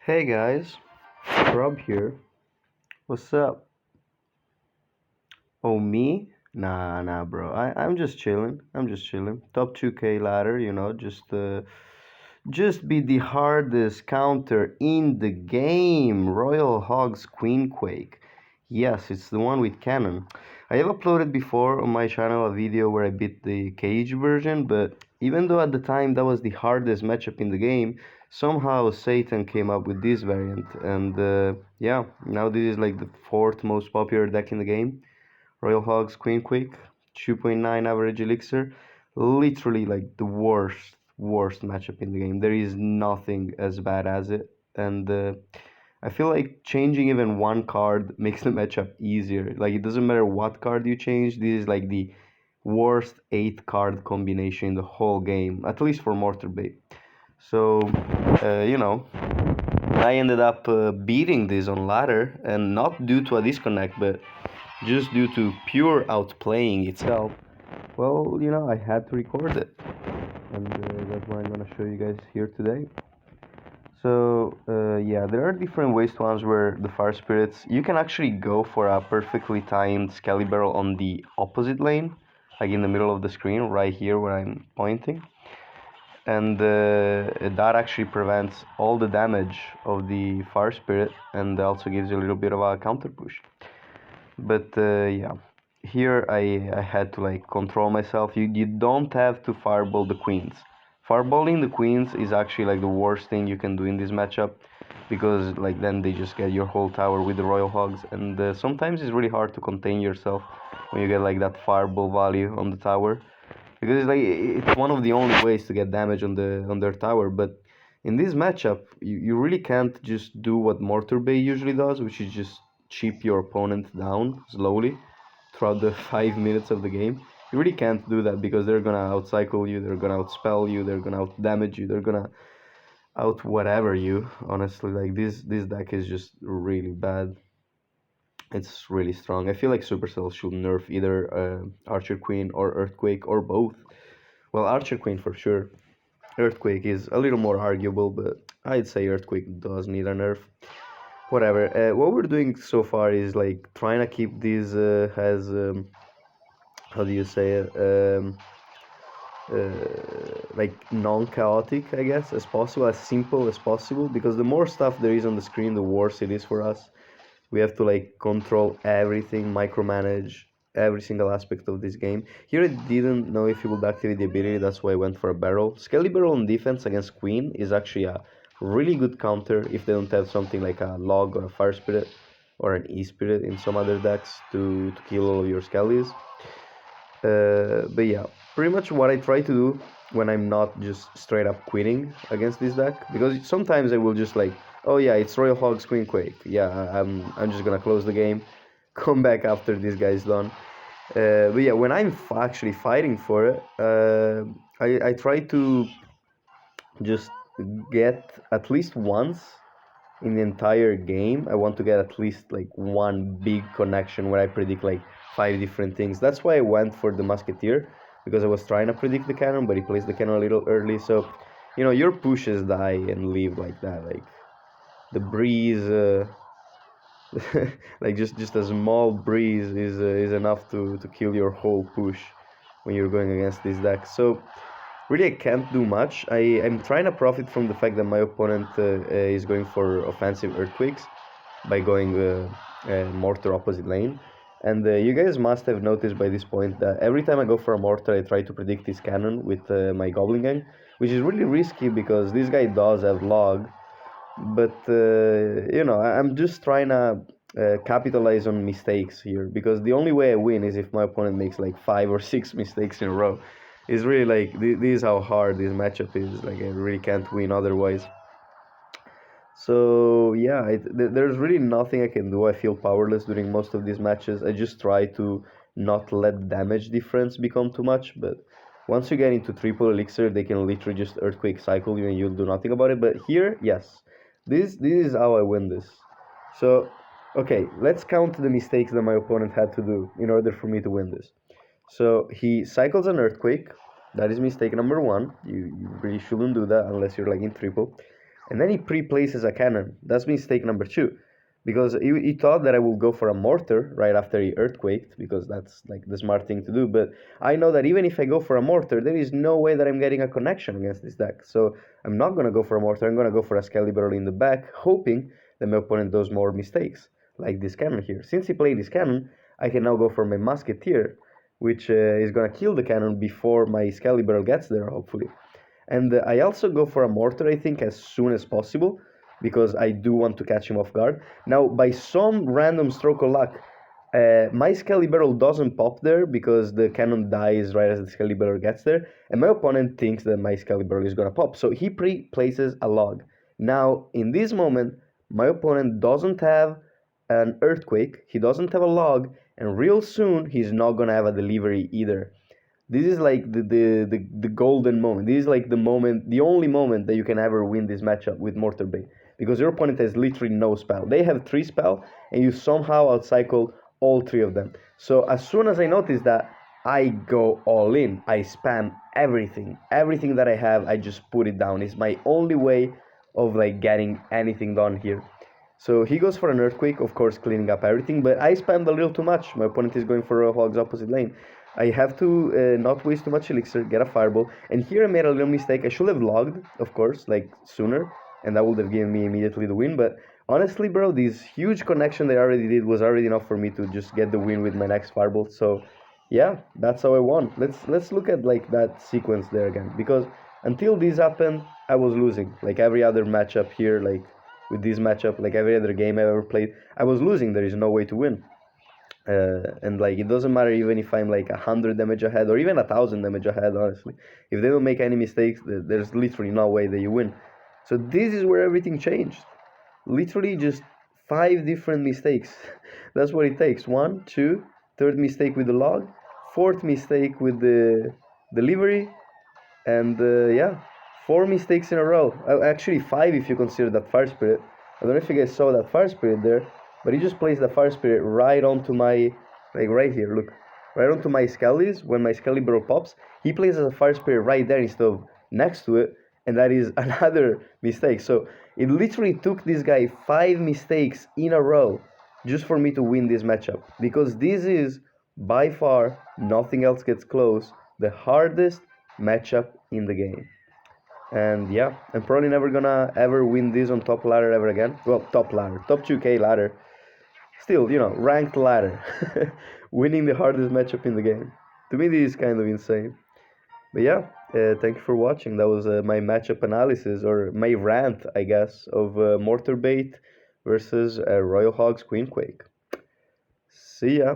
Hey guys, Rob here. What's up? Oh, me? Nah, bro. I'm just chilling. I'm just chilling. Top 2K ladder, just be the hardest counter in the game. Royal Hogs Queen Quake. Yes, it's the one with cannon. I have uploaded before on my channel a video where I beat the cage version, but even though at the time that was the hardest matchup in the game, somehow Satan came up with this variant, and yeah, now this is like the fourth most popular deck in the game. Royal Hogs Queen Quick, 2.9 average elixir, literally like the worst matchup in the game. There is nothing as bad as it, and I feel like changing even one card makes the matchup easier. Like it doesn't matter what card you change, this is like the worst 8 card combination in the whole game, at least for Mortar Bait. So, uh, you know, I ended up beating this on ladder, and not due to a disconnect, but just due to pure outplaying itself. Well, I had to record it, and that's what I'm gonna show you guys here today. So, yeah, there are different ways to answer the fire spirits. You can actually go for a perfectly timed Skelly Barrel on the opposite lane, like in the middle of the screen, right here where I'm pointing. And that actually prevents all the damage of the fire spirit and also gives you a little bit of a counter push. But yeah, here I had to like control myself. You don't have to fireball the queens. Fireballing the queens is actually like the worst thing you can do in this matchup, because like then they just get your whole tower with the royal hogs, and sometimes it's really hard to contain yourself when you get like that fireball value on the tower, because it's like it's one of the only ways to get damage on their tower. But in this matchup, you really can't just do what Mortar Bay usually does, which is just chip your opponent down slowly throughout the 5 minutes of the game. You really can't do that, because they're gonna outcycle you, they're gonna outspell you, they're gonna outdamage you, they're gonna out whatever you. Honestly, like this deck is just really bad. It's really strong. I feel like Supercell should nerf either Archer Queen or Earthquake or both. Well, Archer Queen for sure. Earthquake is a little more arguable, but I'd say Earthquake does need a nerf. Whatever. What we're doing so far is like trying to keep these as how do you say it? Like non-chaotic, I guess, as possible, as simple as possible. Because the more stuff there is on the screen, the worse it is for us. We have to like control everything, micromanage every single aspect of this game. Here I didn't know if he would activate the ability, that's why I went for a barrel. Skelly Barrel on defense against Queen is actually a really good counter if they don't have something like a log or a fire spirit or an e-spirit in some other decks to kill all of your Skellies. But yeah, pretty much what I try to do when I'm not just straight up quitting against this deck, because sometimes I will just like, oh yeah, it's Royal Hogs Queen Quake. Yeah, I'm just gonna close the game, come back after this guy's done. But yeah, when I'm actually fighting for it, I try to just get at least once in the entire game. I want to get at least like one big connection where I predict like 5 different things. That's why I went for the Musketeer, because I was trying to predict the cannon, but he placed the cannon a little early. So, your pushes die and leave like that. Like the breeze, like just a small breeze is enough to kill your whole push when you're going against this deck. So really, I can't do much. I'm trying to profit from the fact that my opponent is going for offensive earthquakes by going mortar opposite lane. And you guys must have noticed by this point that every time I go for a mortar, I try to predict his cannon with my goblin gang, which is really risky because this guy does have log. But I'm just trying to capitalize on mistakes here, because the only way I win is if my opponent makes like 5 or 6 mistakes in a row. It's really like this is how hard this matchup is. Like I really can't win otherwise. So yeah, there's really nothing I can do. I feel powerless during most of these matches. I just try to not let damage difference become too much. But once you get into triple elixir, they can literally just earthquake cycle you and you'll do nothing about it. But here, yes, this is how I win this. So okay, let's count the mistakes that my opponent had to do in order for me to win this. So he cycles an earthquake. That is mistake number one. You really shouldn't do that unless you're like in triple. And then he pre-places a cannon. That's mistake number two. Because he thought that I will go for a mortar right after he earthquaked, because that's like the smart thing to do. But I know that even if I go for a mortar, there is no way that I'm getting a connection against this deck. So I'm not going to go for a mortar. I'm going to go for a Excalibur in the back, hoping that my opponent does more mistakes, like this cannon here. Since he played this cannon, I can now go for my Musketeer, which is going to kill the cannon before my Excalibur gets there, hopefully. And I also go for a mortar, I think, as soon as possible, because I do want to catch him off guard. Now, by some random stroke of luck, my Excalibur doesn't pop there because the cannon dies right as the Excalibur gets there, and my opponent thinks that my Excalibur is gonna pop, so he pre-places a log. Now, in this moment, my opponent doesn't have an earthquake, he doesn't have a log, and real soon he's not gonna have a delivery either. This is like the golden moment. This is like the moment, the only moment that you can ever win this matchup with Mortar Bait. Because your opponent has literally no spell. They have 3 spell, and you somehow outcycle all 3 of them. So as soon as I notice that, I go all in. I spam everything. Everything that I have, I just put it down. It's my only way of like getting anything done here. So he goes for an earthquake, of course, cleaning up everything, but I spammed a little too much. My opponent is going for a Rhogs opposite lane. I have to not waste too much elixir, get a fireball, and here I made a little mistake. I should have logged, of course, like sooner, and that would have given me immediately the win, but honestly, bro, this huge connection that I already did was already enough for me to just get the win with my next fireball. So yeah, that's how I won. Let's look at like that sequence there again, because until this happened, I was losing. Like every other matchup here, like with this matchup, like every other game I've ever played, I was losing. There is no way to win. And like it doesn't matter even if I'm like 100 damage ahead or even 1,000 damage ahead. Honestly, if they don't make any mistakes, there's literally no way that you win. So this is where everything changed. Literally just 5 different mistakes. That's what it takes. One, two, third mistake with the log, fourth mistake with the delivery, and yeah, 4 mistakes in a row. Actually, 5 if you consider that fire spirit. I don't know if you guys saw that fire spirit there, but he just placed the fire spirit right onto my, like right here, look, right onto my Skellies. When my Excalibur pops, he places a fire spirit right there instead of next to it, and that is another mistake. So it literally took this guy 5 mistakes in a row just for me to win this matchup, because this is by far, nothing else gets close, the hardest matchup in the game. And yeah, I'm probably never gonna ever win this on top ladder ever again. Well, top ladder, top 2K ladder. Still, ranked ladder. Winning the hardest matchup in the game. To me, this is kind of insane. But yeah, thank you for watching. That was my matchup analysis, or my rant, I guess, of Mortar Bait versus Royal Hogs Queen Quake. See ya.